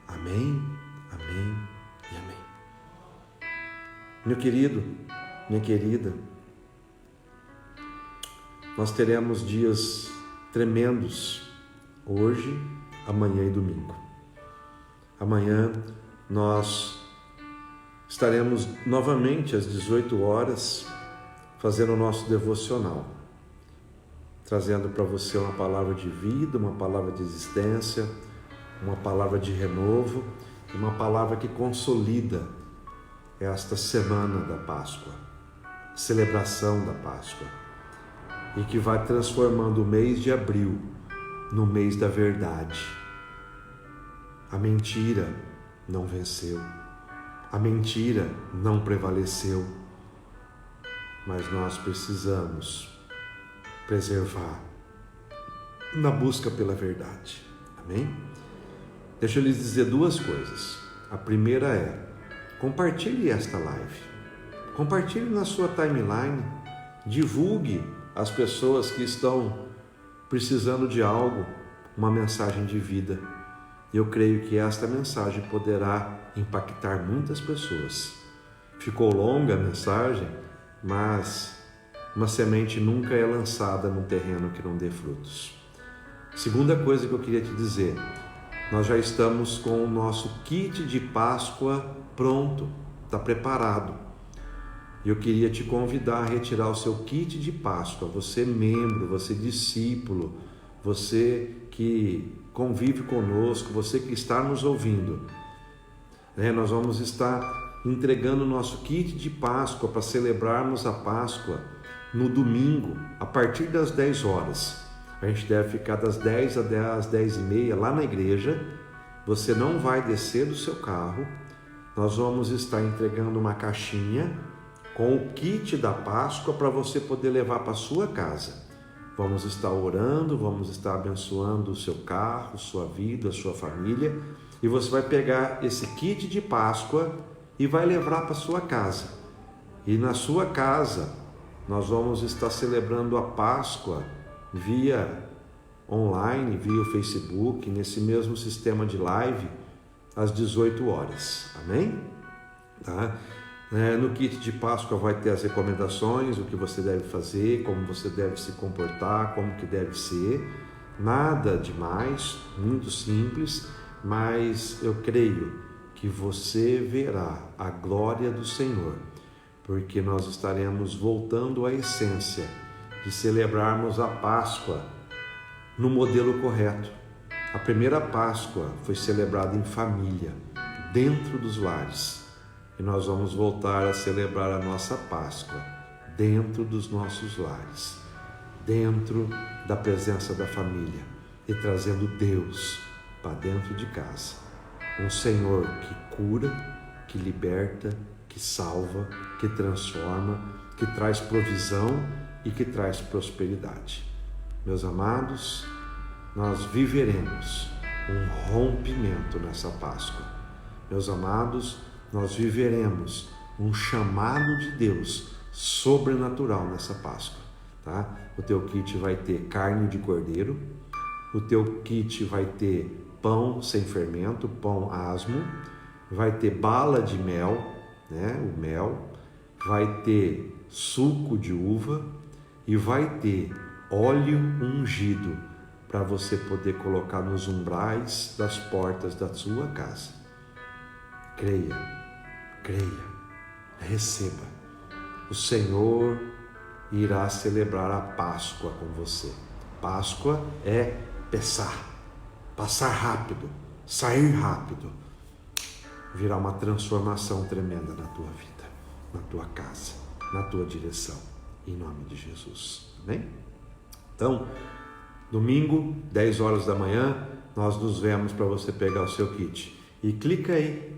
Amém, amém e amém. Meu querido, minha querida, nós teremos dias tremendos hoje, amanhã e domingo. Amanhã nós estaremos novamente às 18 horas fazendo o nosso devocional, trazendo para você uma palavra de vida, uma palavra de existência, uma palavra de renovo, uma palavra que consolida esta semana da Páscoa, celebração da Páscoa, e que vai transformando o mês de abril no mês da verdade. A mentira não venceu, a mentira não prevaleceu, mas nós precisamos preservar na busca pela verdade. Amém? Deixa eu lhes dizer duas coisas. A primeira é: compartilhe esta live. Compartilhe na sua timeline. Divulgue às pessoas que estão precisando de algo, uma mensagem de vida. Eu creio que esta mensagem poderá impactar muitas pessoas. Ficou longa a mensagem, mas uma semente nunca é lançada num terreno que não dê frutos. Segunda coisa que eu queria te dizer: nós já estamos com o nosso kit de Páscoa pronto, está preparado. Eu queria te convidar a retirar o seu kit de Páscoa, você membro, você discípulo, você que convive conosco, você que está nos ouvindo. Nós vamos estar entregando o nosso kit de Páscoa para celebrarmos a Páscoa no domingo, a partir das 10 horas. A gente deve ficar das 10 às 10h30 lá na igreja. Você não vai descer do seu carro. Nós vamos estar entregando uma caixinha com o kit da Páscoa para você poder levar para a sua casa. Vamos estar orando, vamos estar abençoando o seu carro, sua vida, a sua família. E você vai pegar esse kit de Páscoa e vai levar para a sua casa. E na sua casa nós vamos estar celebrando a Páscoa via online, via o Facebook, nesse mesmo sistema de live, às 18 horas. Amém? Tá? No kit de Páscoa vai ter as recomendações, o que você deve fazer, como você deve se comportar, como que deve ser. Nada demais, muito simples, mas eu creio que você verá a glória do Senhor, porque nós estaremos voltando à essência de celebrarmos a Páscoa no modelo correto. A primeira Páscoa foi celebrada em família, dentro dos lares. E nós vamos voltar a celebrar a nossa Páscoa dentro dos nossos lares, dentro da presença da família e trazendo Deus para dentro de casa. Um Senhor que cura, que liberta, que salva, que transforma, que traz provisão e que traz prosperidade. Meus amados, nós viveremos um rompimento nessa Páscoa. Meus amados, nós viveremos um chamado de Deus sobrenatural nessa Páscoa, tá? O teu kit vai ter carne de cordeiro, o teu kit vai ter pão sem fermento, pão asmo, vai ter bala de mel, o mel, vai ter suco de uva e vai ter óleo ungido para você poder colocar nos umbrais das portas da sua casa. Creia, receba. O Senhor irá celebrar a Páscoa com você. Páscoa é passar rápido, sair rápido. Virá uma transformação tremenda na tua vida, na tua casa, na tua direção, em nome de Jesus. Amém? Então, domingo, 10 horas da manhã, nós nos vemos para você pegar o seu kit. E clica aí,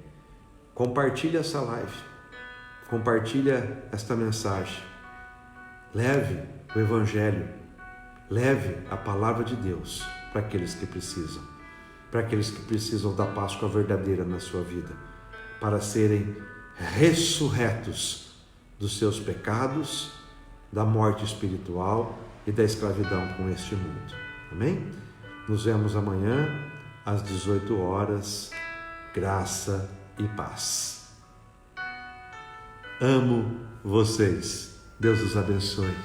compartilha essa live, compartilha esta mensagem. Leve o Evangelho, leve a palavra de Deus para aqueles que precisam da Páscoa verdadeira na sua vida, para serem ressurretos dos seus pecados, da morte espiritual e da escravidão com este mundo. Amém? Nos vemos amanhã às 18 horas. Graça e paz. Amo vocês. Deus os abençoe.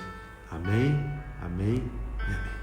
Amém, amém e amém.